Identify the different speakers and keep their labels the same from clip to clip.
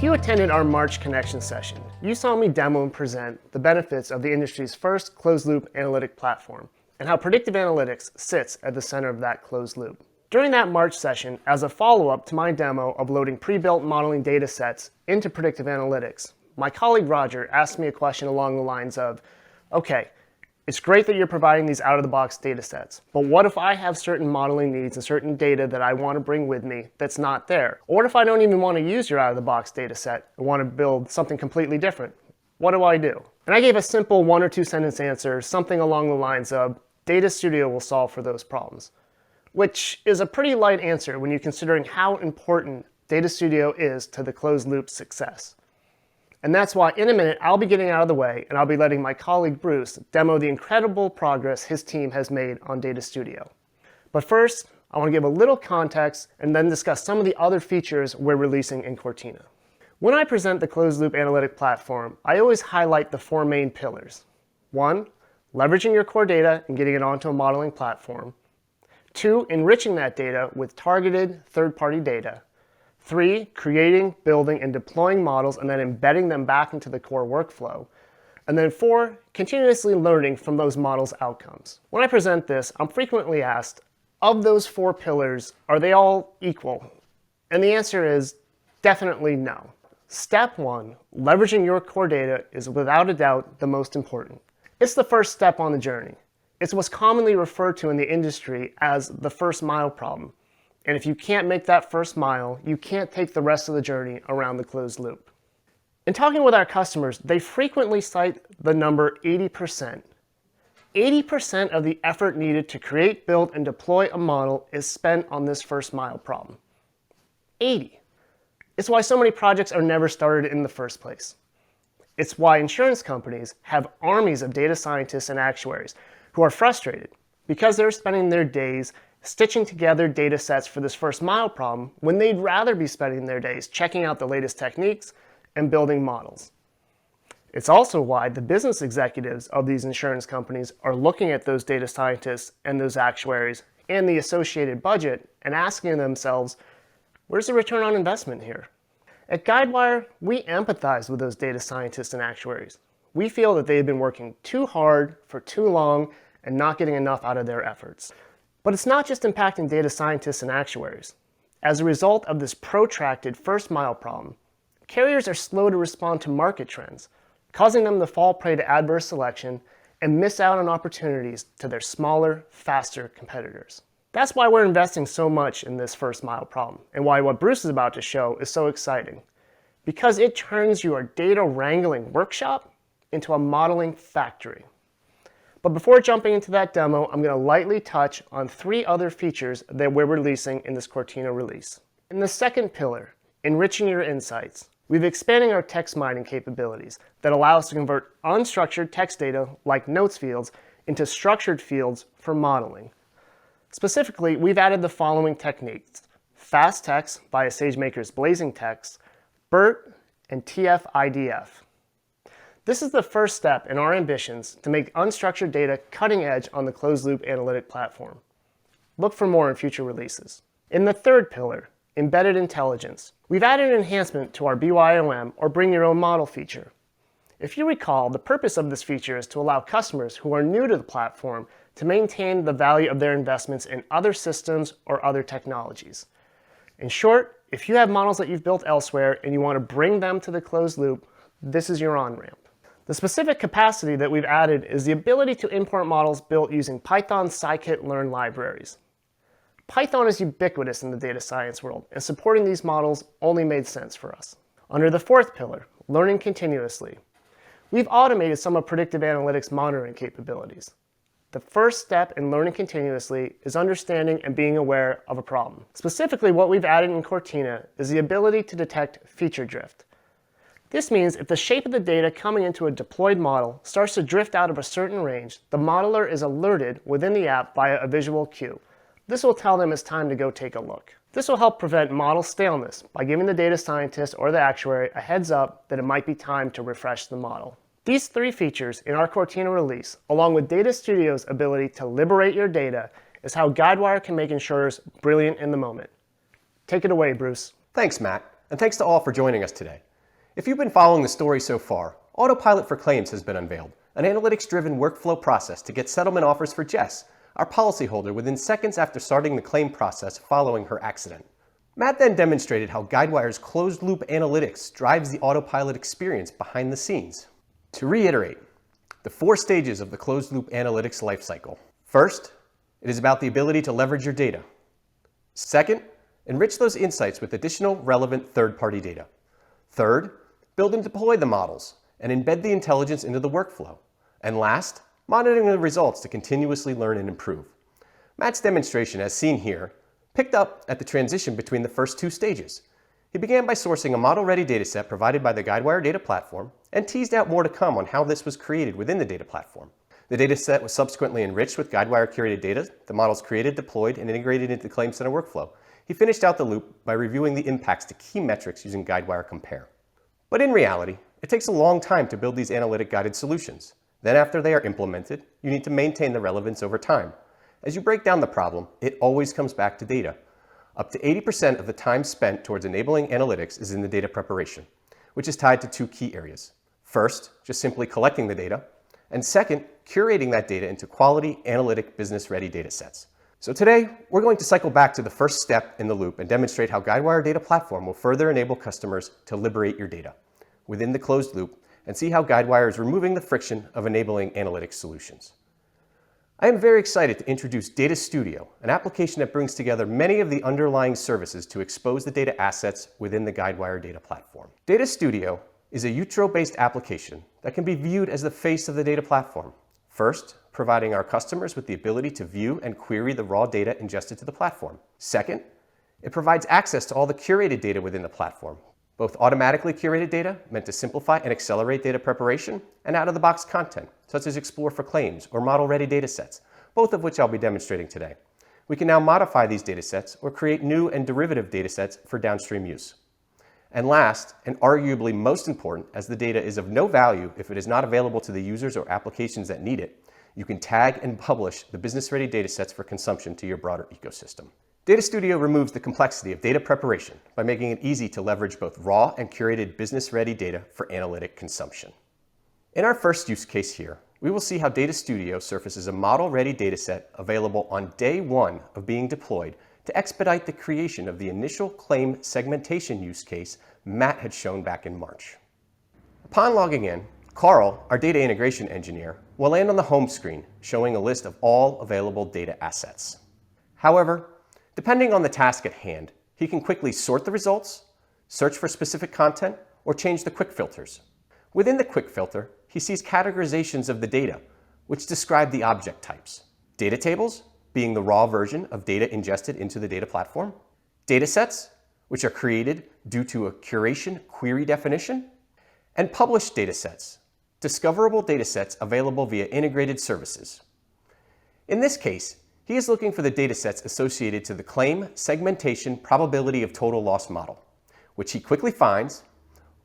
Speaker 1: you attended our March Connection session, you saw me demo and present the benefits of the industry's first closed-loop analytic platform and how predictive analytics sits at the center of that closed loop. During that March session, as a follow-up to my demo of loading pre-built modeling data sets into predictive analytics, my colleague Roger asked me a question along the lines of, okay, it's great that you're providing these out-of-the-box data sets, but what if I have certain modeling needs and certain data that I want to bring with me that's not there? Or what if I don't even want to use your out-of-the-box data set and want to build something completely different? What do I do? And I gave a simple 1 or 2 sentence answer, something along the lines of, Data Studio will solve for those problems. Which is a pretty light answer when you're considering how important Data Studio is to the closed loop success. And that's why in a minute I'll be getting out of the way and I'll be letting my colleague Bruce demo the incredible progress his team has made on Data Studio. But first, I want to give a little context and then discuss some of the other features we're releasing in Cortina. When I present the closed loop analytic platform, I always highlight the 4 main pillars. 1, leveraging your core data and getting it onto a modeling platform. 2, enriching that data with targeted third-party data. 3, creating, building, and deploying models and then embedding them back into the core workflow. And then 4, continuously learning from those models' outcomes. When I present this, I'm frequently asked, of those 4 pillars, are they all equal? And the answer is definitely no. Step 1, leveraging your core data, is without a doubt the most important. It's the first step on the journey. It's what's commonly referred to in the industry as the first mile problem. And if you can't make that first mile, you can't take the rest of the journey around the closed loop. In talking with our customers, they frequently cite the number 80%. 80% of the effort needed to create, build, and deploy a model is spent on this first mile problem. 80. It's why so many projects are never started in the first place. It's why insurance companies have armies of data scientists and actuaries who are frustrated because they're spending their days stitching together data sets for this first mile problem when they'd rather be spending their days checking out the latest techniques and building models. It's also why the business executives of these insurance companies are looking at those data scientists and those actuaries and the associated budget and asking themselves, where's the return on investment here? At Guidewire, we empathize with those data scientists and actuaries. We feel that they've been working too hard for too long and not getting enough out of their efforts. But it's not just impacting data scientists and actuaries. As a result of this protracted first mile problem, carriers are slow to respond to market trends, causing them to fall prey to adverse selection and miss out on opportunities to their smaller, faster competitors. That's why we're investing so much in this first mile problem, and why what Bruce is about to show is so exciting. Because it turns your data wrangling workshop into a modeling factory. But before jumping into that demo, I'm going to lightly touch on 3 other features that we're releasing in this Cortina release. In the second pillar, enriching your insights, we've expanding our text mining capabilities that allow us to convert unstructured text data like notes fields into structured fields for modeling. Specifically, we've added the following techniques: fast text via SageMaker's Blazing Text, BERT, and TF-IDF. This is the first step in our ambitions to make unstructured data cutting edge on the closed-loop analytic platform. Look for more in future releases. In the third pillar, embedded intelligence, we've added an enhancement to our BYOM, or Bring Your Own Model feature. If you recall, the purpose of this feature is to allow customers who are new to the platform to maintain the value of their investments in other systems or other technologies. In short, if you have models that you've built elsewhere and you want to bring them to the closed loop, this is your on-ramp. The specific capacity that we've added is the ability to import models built using Python scikit-learn libraries. Python is ubiquitous in the data science world, and supporting these models only made sense for us. Under the fourth pillar, learning continuously, we've automated some of predictive analytics monitoring capabilities. The first step in learning continuously is understanding and being aware of a problem. Specifically, what we've added in Cortina is the ability to detect feature drift. This means if the shape of the data coming into a deployed model starts to drift out of a certain range, the modeler is alerted within the app via a visual cue. This will tell them it's time to go take a look. This will help prevent model staleness by giving the data scientist or the actuary a heads up that it might be time to refresh the model. These 3 features in our Cortina release, along with Data Studio's ability to liberate your data, is how Guidewire can make insurers brilliant in the moment. Take it away, Bruce.
Speaker 2: Thanks, Matt, and thanks to all for joining us today. If you've been following the story so far, Autopilot for Claims has been unveiled, an analytics-driven workflow process to get settlement offers for Jess, our policyholder, within seconds after starting the claim process following her accident. Matt then demonstrated how Guidewire's closed-loop analytics drives the Autopilot experience behind the scenes. To reiterate, the 4 stages of the closed-loop analytics lifecycle. First, it is about the ability to leverage your data. Second, enrich those insights with additional relevant third-party data. Third, build and deploy the models and embed the intelligence into the workflow. And last, monitoring the results to continuously learn and improve. Matt's demonstration, as seen here, picked up at the transition between the first 2 stages. He began by sourcing a model-ready dataset provided by the Guidewire Data Platform and teased out more to come on how this was created within the data platform. The dataset was subsequently enriched with Guidewire curated data, the models created, deployed, and integrated into the Claim Center workflow. He finished out the loop by reviewing the impacts to key metrics using Guidewire Compare. But in reality, it takes a long time to build these analytic guided solutions. Then after they are implemented, you need to maintain the relevance over time. As you break down the problem, it always comes back to data. Up to 80% of the time spent towards enabling analytics is in the data preparation, which is tied to 2 key areas. First, just simply collecting the data, and second, curating that data into quality, analytic, business-ready data sets. So today, we're going to cycle back to the first step in the loop and demonstrate how Guidewire Data Platform will further enable customers to liberate your data within the closed loop and see how Guidewire is removing the friction of enabling analytics solutions. I am very excited to introduce Data Studio, an application that brings together many of the underlying services to expose the data assets within the Guidewire Data Platform. Data Studio is a Utro-based application that can be viewed as the face of the data platform. First, providing our customers with the ability to view and query the raw data ingested to the platform. Second, it provides access to all the curated data within the platform, both automatically curated data meant to simplify and accelerate data preparation, and out-of-the-box content, such as Explore for Claims or model-ready datasets, both of which I'll be demonstrating today. We can now modify these datasets or create new and derivative datasets for downstream use. And last, and arguably most important, as the data is of no value if it is not available to the users or applications that need it, you can tag and publish the business-ready datasets for consumption to your broader ecosystem. Data Studio removes the complexity of data preparation by making it easy to leverage both raw and curated business-ready data for analytic consumption. In our first use case here, we will see how Data Studio surfaces a model-ready dataset available on day 1 of being deployed to expedite the creation of the initial claim segmentation use case Matt had shown back in March. Upon logging in, Carl, our data integration engineer, will land on the home screen showing a list of all available data assets. However, depending on the task at hand, he can quickly sort the results, search for specific content, or change the quick filters. Within the quick filter, he sees categorizations of the data, which describe the object types. Data tables, being the raw version of data ingested into the data platform. Data sets, which are created due to a curation query definition. And published data sets, discoverable data sets available via integrated services. In this case, he is looking for the datasets associated to the claim segmentation probability of total loss model, which he quickly finds,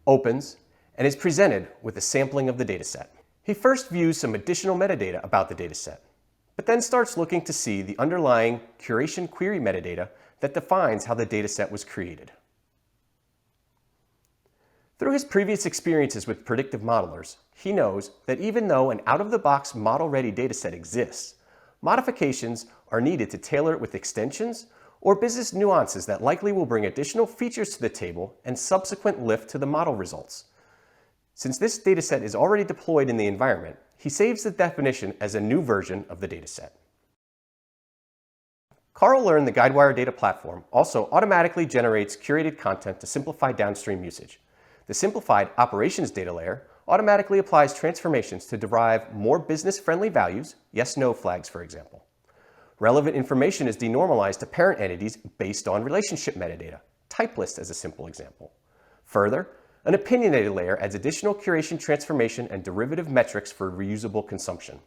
Speaker 2: opens, and is presented with a sampling of the dataset. He first views some additional metadata about the dataset, but then starts looking to see the underlying curation query metadata that defines how the dataset was created. Through his previous experiences with predictive modelers, he knows that even though an out-of-the-box model-ready dataset exists, modifications are needed to tailor it with extensions or business nuances that likely will bring additional features to the table and subsequent lift to the model results. Since this dataset is already deployed in the environment, he saves the definition as a new version of the dataset. Carl learned the Guidewire Data Platform also automatically generates curated content to simplify downstream usage. The simplified operations data layer automatically applies transformations to derive more business-friendly values, yes/no flags, for example. Relevant information is denormalized to parent entities based on relationship metadata, type list as a simple example. Further, an opinionated layer adds additional curation transformation and derivative metrics for reusable consumption.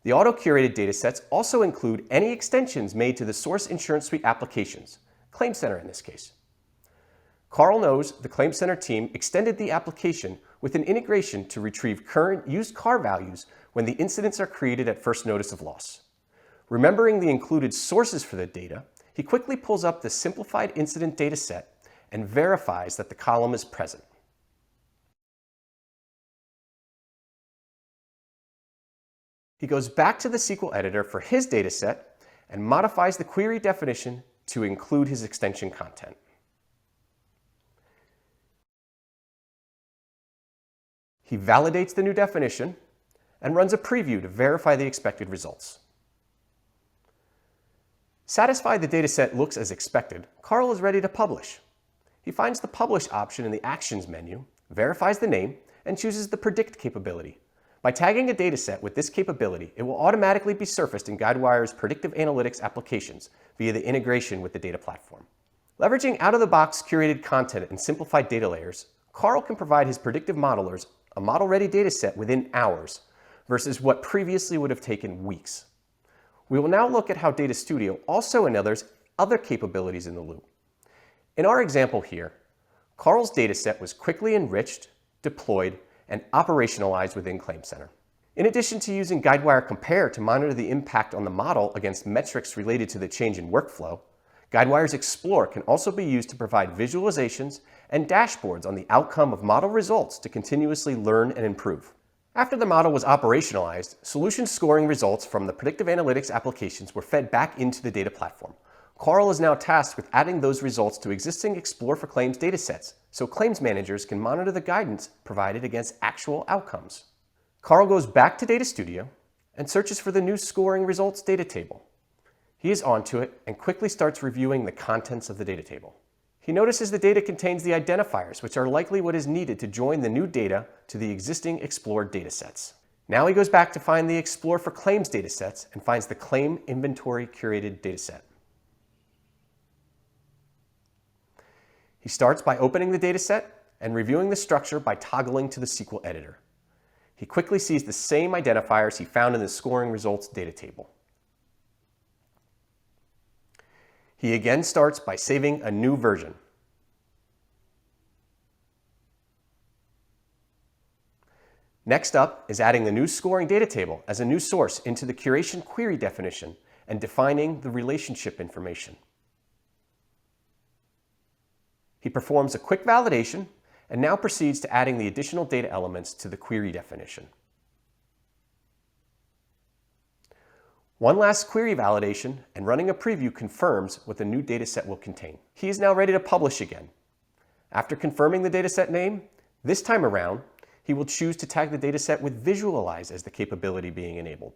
Speaker 2: The auto-curated datasets also include any extensions made to the source insurance suite applications, Claim Center in this case. Carl knows the Claim Center team extended the application with an integration to retrieve current used car values when the incidents are created at first notice of loss. Remembering the included sources for the data, he quickly pulls up the simplified incident dataset and verifies that the column is present. He goes back to the SQL editor for his dataset and modifies the query definition to include his extension content. He validates the new definition and runs a preview to verify the expected results. Satisfied the dataset looks as expected, Carl is ready to publish. He finds the Publish option in the Actions menu, verifies the name, and chooses the Predict capability. By tagging a dataset with this capability, it will automatically be surfaced in Guidewire's predictive analytics applications via the integration with the data platform. Leveraging out-of-the-box curated content and simplified data layers, Carl can provide his predictive modelers a model-ready dataset within hours versus what previously would have taken weeks. We will now look at how Data Studio also enables other capabilities in the loop. In our example here, Carl's dataset was quickly enriched, deployed, and operationalized within ClaimCenter. In addition to using Guidewire Compare to monitor the impact on the model against metrics related to the change in workflow, Guidewire's Explore can also be used to provide visualizations and dashboards on the outcome of model results to continuously learn and improve. After the model was operationalized, solution scoring results from the predictive analytics applications were fed back into the data platform. Carl is now tasked with adding those results to existing Explore for Claims datasets, so claims managers can monitor the guidance provided against actual outcomes. Carl goes back to Data Studio and searches for the new scoring results data table. He is onto it and quickly starts reviewing the contents of the data table. He notices the data contains the identifiers, which are likely what is needed to join the new data to the existing Explore datasets. Now he goes back to find the Explore for Claims datasets and finds the Claim Inventory Curated dataset. He starts by opening the dataset and reviewing the structure by toggling to the SQL editor. He quickly sees the same identifiers he found in the scoring results data table. He again starts by saving a new version. Next up is adding the new scoring data table as a new source into the curation query definition and defining the relationship information. He performs a quick validation and now proceeds to adding the additional data elements to the query definition. One last query validation and running a preview confirms what the new dataset will contain. He is now ready to publish again. After confirming the dataset name, this time around, he will choose to tag the dataset with Visualize as the capability being enabled.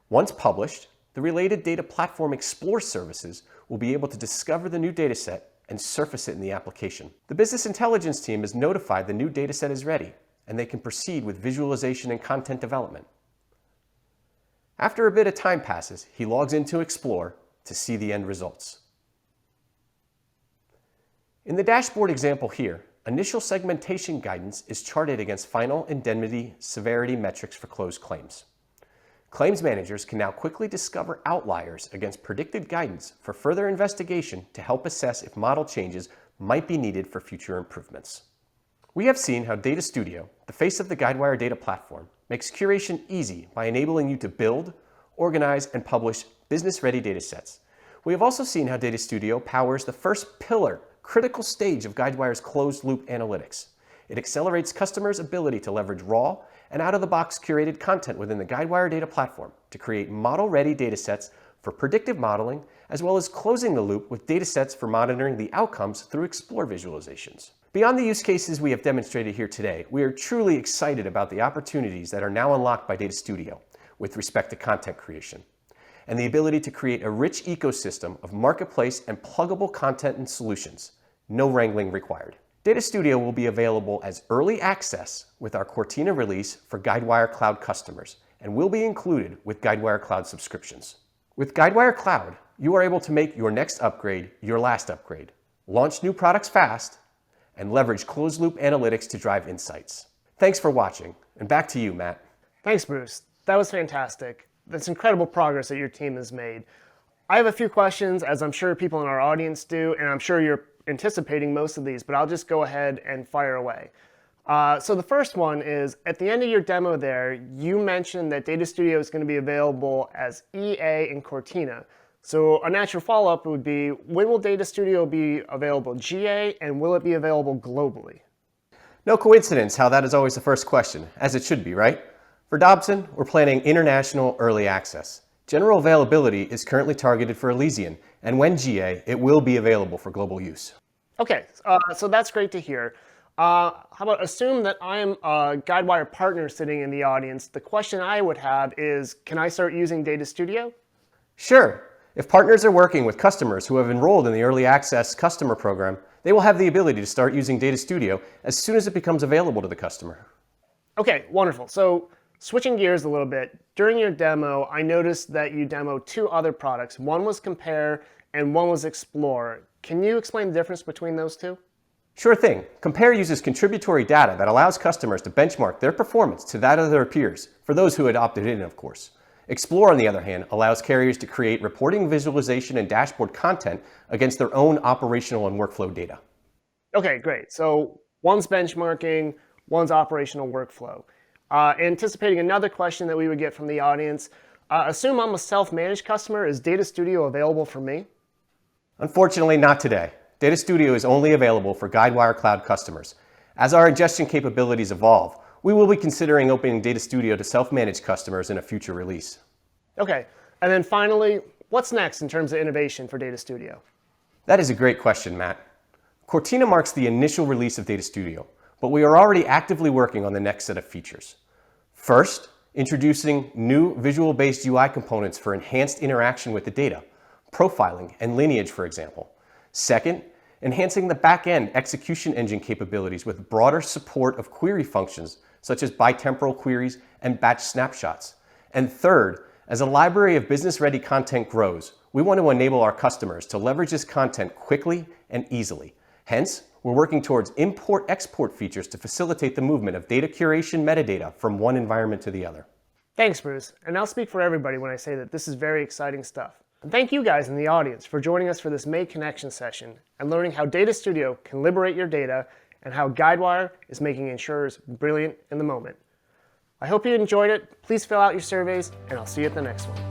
Speaker 2: Once published, the related Data Platform Explore services will be able to discover the new dataset and surface it in the application. The business intelligence team is notified the new dataset is ready, and they can proceed with visualization and content development. After a bit of time passes, he logs into Explore to see the end results. In the dashboard example here, initial segmentation guidance is charted against final indemnity severity metrics for closed claims. Claims managers can now quickly discover outliers against predicted guidance for further investigation to help assess if model changes might be needed for future improvements. We have seen how Data Studio, the face of the Guidewire Data Platform, makes curation easy by enabling you to build, organize, and publish business-ready datasets. We have also seen how Data Studio powers the first pillar, critical stage of Guidewire's closed-loop analytics. It accelerates customers' ability to leverage raw and out-of-the-box curated content within the Guidewire Data Platform to create model-ready datasets for predictive modeling, as well as closing the loop with datasets for monitoring the outcomes through Explore visualizations. Beyond the use cases we have demonstrated here today, we are truly excited about the opportunities that are now unlocked by Data Studio with respect to content creation, and the ability to create a rich ecosystem of marketplace and pluggable content and solutions, no wrangling required. Data Studio will be available as early access with our Cortina release for Guidewire Cloud customers and will be included with Guidewire Cloud subscriptions. With Guidewire Cloud, you are able to make your next upgrade your last upgrade, launch new products fast, and leverage closed-loop analytics to drive insights. Thanks for watching, and back to you, Matt.
Speaker 1: Thanks, Bruce. That was fantastic. That's incredible progress that your team has made. I have a few questions, as I'm sure people in our audience do, and I'm sure you're anticipating most of these, but I'll just go ahead and fire away. So the first one is, at the end of your demo there, you mentioned that Data Studio is going to be available as EA and Cortina. So a natural follow-up would be, when will Data Studio be available GA, and will it be available globally?
Speaker 2: No coincidence how that is always the first question, as it should be, right? For Dobson, we're planning international early access. General availability is currently targeted for Elysian, and when GA, it will be available for global use.
Speaker 1: Okay, so that's great to hear. How about assume that I am a Guidewire partner sitting in the audience. The question I would have is, can I start using Data Studio?
Speaker 2: Sure. If partners are working with customers who have enrolled in the Early Access Customer Program, they will have the ability to start using Data Studio as soon as it becomes available to the customer.
Speaker 1: Okay, wonderful. So switching gears a little bit, during your demo, I noticed that you demoed two other products. One was Compare and one was Explore. Can you explain the difference between those two?
Speaker 2: Sure thing. Compare uses contributory data that allows customers to benchmark their performance to that of their peers, for those who had opted in, of course. Explore, on the other hand, allows carriers to create reporting, visualization, and dashboard content against their own operational and workflow data.
Speaker 1: Okay, great. So one's benchmarking, one's operational workflow. Anticipating another question that we would get from the audience, assume I'm a self-managed customer. Is Data Studio available for me?
Speaker 2: Unfortunately, not today. Data Studio is only available for Guidewire Cloud customers. As our ingestion capabilities evolve, we will be considering opening Data Studio to self-managed customers in a future release.
Speaker 1: Okay, and then finally, what's next in terms of innovation for Data Studio?
Speaker 2: That is a great question, Matt. Cortina marks the initial release of Data Studio, but we are already actively working on the next set of features. First, introducing new visual-based UI components for enhanced interaction with the data, profiling and lineage, for example. Second, enhancing the back-end execution engine capabilities with broader support of query functions, such as bitemporal queries and batch snapshots. And third, as a library of business-ready content grows, we want to enable our customers to leverage this content quickly and easily. Hence, we're working towards import-export features to facilitate the movement of data curation metadata from one environment to the other.
Speaker 1: Thanks, Bruce. And I'll speak for everybody when I say that this is very exciting stuff. And thank you guys in the audience for joining us for this May Connection session and learning how Data Studio can liberate your data and how Guidewire is making insurers brilliant in the moment. I hope you enjoyed it. Please fill out your surveys, and I'll see you at the next one.